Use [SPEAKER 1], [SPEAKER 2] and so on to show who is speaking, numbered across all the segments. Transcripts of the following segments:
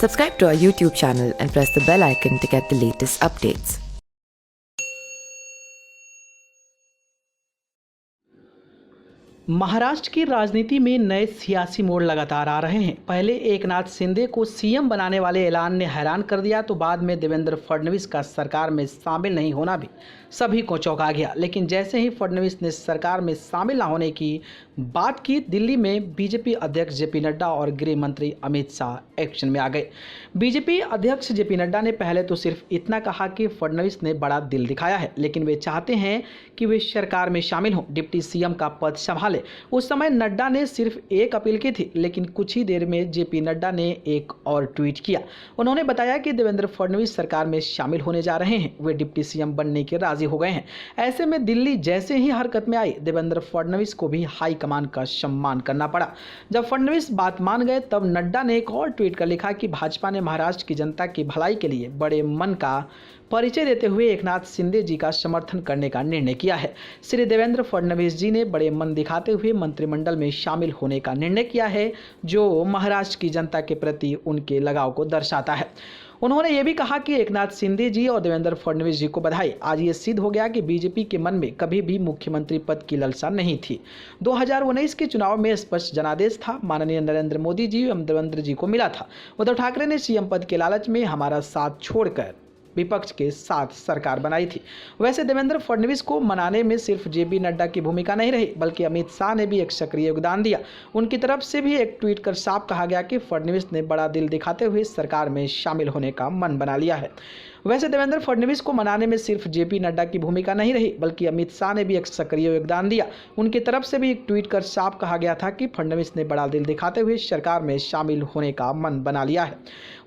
[SPEAKER 1] Subscribe to our YouTube channel and press the bell icon to get the latest updates.
[SPEAKER 2] Maharashtra की राजनीति में नए सियासी मोड़ लगातार आ रहे हैं। पहले एकनाथ शिंदे को सीएम बनाने वाले ऐलान ने हैरान कर दिया, तो बाद में देवेंद्र फडणवीस का सरकार में शामिल नहीं होना भी सभी को चौंका गया। लेकिन जैसे ही फडणवीस ने सरकार में शामिल न होने की बात की, दिल्ली में बीजेपी अध्यक्ष जेपी नड्डा और गृह मंत्री अमित शाह एक्शन में आ गए। बीजेपी अध्यक्ष जेपी नड्डा ने पहले तो सिर्फ इतना कहा कि फडणवीस ने बड़ा दिल दिखाया है, लेकिन वे चाहते हैं कि वे सरकार में शामिल हों, डिप्टी सीएम का पद संभाले। उस समय नड्डा ने सिर्फ एक अपील की थी, लेकिन कुछ ही देर में जेपी नड्डा ने एक और ट्वीट किया। उन्होंने बताया कि देवेंद्र फडणवीस सरकार में शामिल होने जा रहे हैं, वे डिप्टी सीएम बनने के राजी हो गए हैं। ऐसे में दिल्ली जैसे ही हरकत में आई, देवेंद्र फडणवीस को भी हाईकमान का सम्मान करना पड़ा। जब फडणवीस बात मान गए, तब नड्डा ने एक और ट्वीट कर लिखा कि भाजपा ने महाराष्ट्र की जनता की भलाई के लिए बड़े मन का परिचय देते हुए एकनाथ शिंदे जी का समर्थन करने का निर्णय किया है। श्री देवेंद्र फडणवीस जी ने बड़े मन दिखाते हुए मंत्रिमंडल में शामिल होने का निर्णय किया है, जो महाराष्ट्र की जनता के प्रति उनके लगाव को दर्शाता है। उन्होंने ये भी कहा कि एकनाथ शिंदे जी और देवेंद्र फडणवीस जी को बधाई। आज ये सिद्ध हो गया कि बीजेपी के मन में कभी भी मुख्यमंत्री पद की लालसा नहीं थी। 2019 के चुनाव में स्पष्ट जनादेश था, माननीय नरेंद्र मोदी जी एवं देवेंद्र जी को मिला था। उद्धव ठाकरे ने सीएम पद के लालच में हमारा साथ छोड़कर विपक्ष के साथ सरकार बनाई थी। वैसे देवेंद्र फडणवीस को मनाने में सिर्फ जेपी नड्डा की भूमिका नहीं रही, बल्कि अमित शाह ने भी एक सक्रिय योगदान दिया। उनकी तरफ से भी एक ट्वीट कर साफ कहा गया कि फडणवीस ने बड़ा दिल दिखाते हुए सरकार में शामिल होने का मन बना लिया है। वैसे देवेंद्र फडणवीस को मनाने में सिर्फ जेपी नड्डा की भूमिका नहीं रही, बल्कि अमित शाह ने भी एक सक्रिय योगदान दिया। उनकी तरफ से भी एक ट्वीट कर साफ कहा गया था कि फडणवीस ने बड़ा दिल दिखाते हुए सरकार में शामिल होने का मन बना लिया है।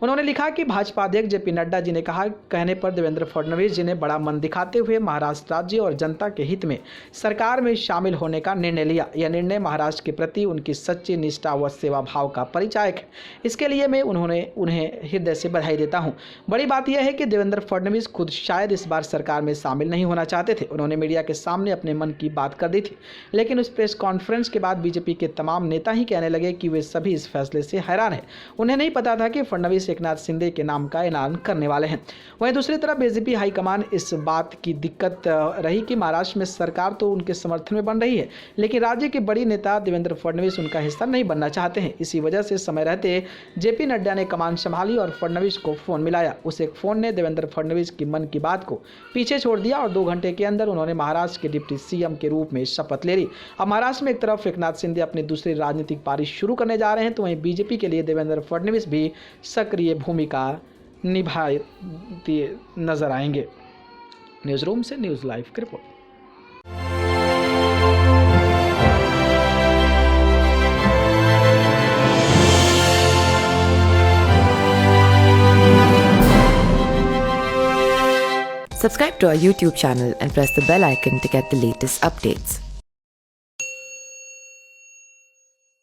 [SPEAKER 2] उन्होंने लिखा कि भाजपा अध्यक्ष जेपी नड्डा जी ने कहने पर देवेंद्र फडणवीस जी ने बड़ा मन दिखाते हुए महाराष्ट्र राज्य और जनता के हित में सरकार में शामिल होने का निर्णय लिया। यह निर्णय महाराष्ट्र के प्रति उनकी सच्ची निष्ठा व सेवा भाव का परिचायक है। इसके लिए मैं उन्हें हृदय से बधाई देता हूँ। बड़ी बात यह है कि देवेंद्र फडणवीस खुद शायद इस बार सरकार में शामिल नहीं होना चाहते थे। उन्होंने मीडिया के सामने अपने मन की बात कर दी थी, लेकिन उस प्रेस कॉन्फ्रेंस के बाद बीजेपी के तमाम नेता ही कहने लगे कि वे सभी इस फैसले से हैरान हैं। उन्हें नहीं पता था कि फडणवीस एकनाथ शिंदे के नाम का ऐलान करने वाले हैं। वहीं दूसरी तरफ बीजेपी हाईकमान इस बात की दिक्कत रही कि महाराष्ट्र में सरकार तो उनके समर्थन में बन रही है, लेकिन राज्य के बड़ी नेता देवेंद्र फडणवीस उनका हिस्सा नहीं बनना चाहते हैं। इसी वजह से समय रहते जेपी नड्डा ने कमान संभाली और फडणवीस को फोन मिलाया। उस एक फोन ने देवेंद्र फडणवीस की मन की बात को पीछे छोड़ दिया और 2 घंटे के अंदर उन्होंने महाराष्ट्र के डिप्टी सीएम के रूप में शपथ ले ली। अब महाराष्ट्र में एक तरफ एकनाथ शिंदे अपनी दूसरी राजनीतिक पारी शुरू करने जा रहे हैं, तो वहीं बीजेपी के लिए देवेंद्र फडणवीस भी सक्रिय भूमिका निभाते नजर आएंगे। न्यूज़ रूम से न्यूज़ लाइव की report.
[SPEAKER 1] Subscribe to our YouTube channel and press the bell icon to get the latest updates.